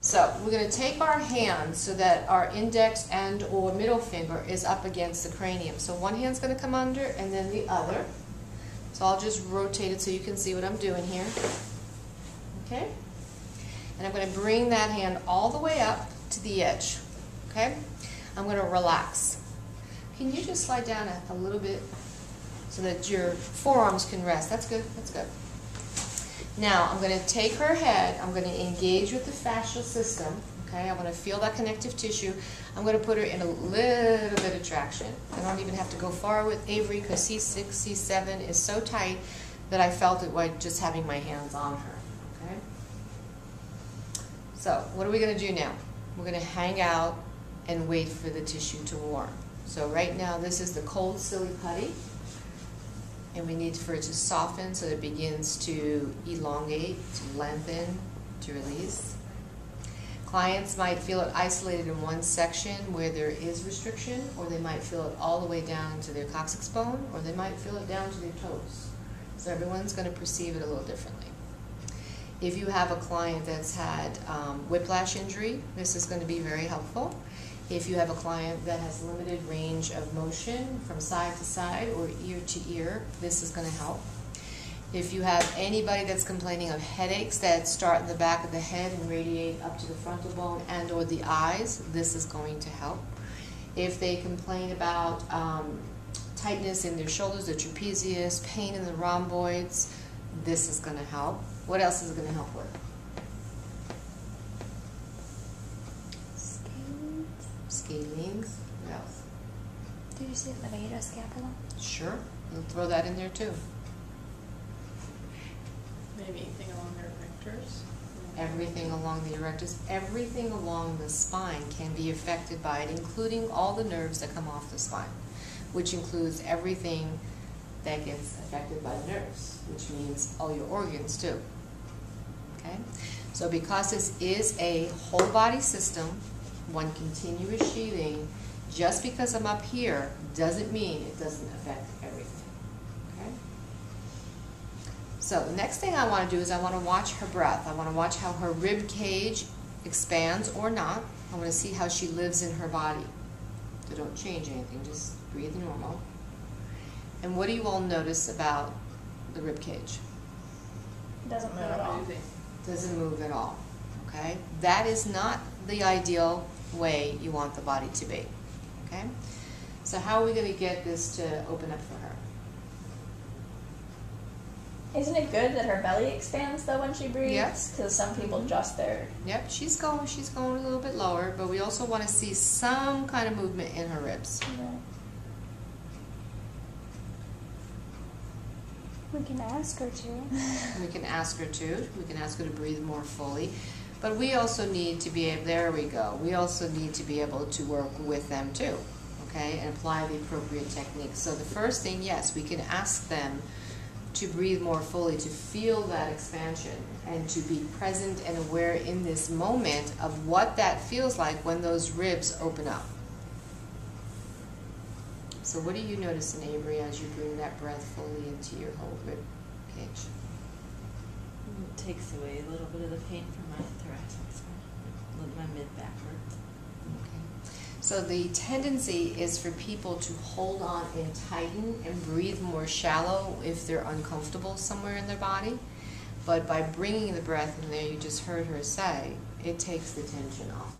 So we're going to take our hands so that our index and or middle finger is up against the cranium. So one hand's going to come under and then the other. So I'll just rotate it so you can see what I'm doing here. Okay? And I'm going to bring that hand all the way up to the edge. Okay? I'm going to relax. Can you just slide down a little bit so that your forearms can rest? That's good. That's good. Now, I'm going to take her head, I'm going to engage with the fascial system, okay? I want to feel that connective tissue. I'm going to put her in a little bit of traction. I don't even have to go far with Avery because C6, C7 is so tight that I felt it by just having my hands on her, okay? So, what are we going to do now? We're going to hang out and wait for the tissue to warm. So right now, this is the cold, silly putty. And we need for it to soften so that it begins to elongate, to lengthen, to release. Clients might feel it isolated in one section where there is restriction, or they might feel it all the way down to their coccyx bone, or they might feel it down to their toes. So everyone's going to perceive it a little differently. If you have a client that's had whiplash injury, this is going to be very helpful. If you have a client that has limited range of motion from side to side or ear to ear, this is going to help. If you have anybody that's complaining of headaches that start in the back of the head and radiate up to the frontal bone and or the eyes, this is going to help. If they complain about tightness in their shoulders, the trapezius, pain in the rhomboids, this is going to help. What else is it going to help with? Scalenes. What else? Did you say levator scapula? Sure. We'll throw that in there too. Maybe anything along the erectors? Everything along the erectors, everything along the spine can be affected by it, including all the nerves that come off the spine, which includes everything that gets affected by the nerves, which means all your organs too. Okay? So because this is a whole body system, one continuous sheathing, just because I'm up here doesn't mean it doesn't affect everything. Okay? So the next thing I want to do is I want to watch her breath. I want to watch how her rib cage expands or not. I want to see how she lives in her body. So don't change anything, just breathe normal. And what do you all notice about the rib cage? It doesn't move at all. Doesn't move at all. Okay? That is not the ideal way you want the body to be. Okay? So how are we going to get this to open up for her? Isn't it good that her belly expands though when she breathes? Yes. Because some people just their... Yep, she's going a little bit lower, but we also want to see some kind of movement in her ribs. Yeah. We can ask her to. We can ask her to. We can ask her to breathe more fully. But we also need to be able, there we go, we also need to be able to work with them too, okay, and apply the appropriate techniques. So the first thing, yes, we can ask them to breathe more fully, to feel that expansion, and to be present and aware in this moment of what that feels like when those ribs open up. So what do you notice in Avery as you bring that breath fully into your whole rib cage? It takes away a little bit of the pain from my thoracic spine, my mid-backward. Okay. So the tendency is for people to hold on and tighten and breathe more shallow if they're uncomfortable somewhere in their body. But by bringing the breath in there, you just heard her say, it takes the tension off.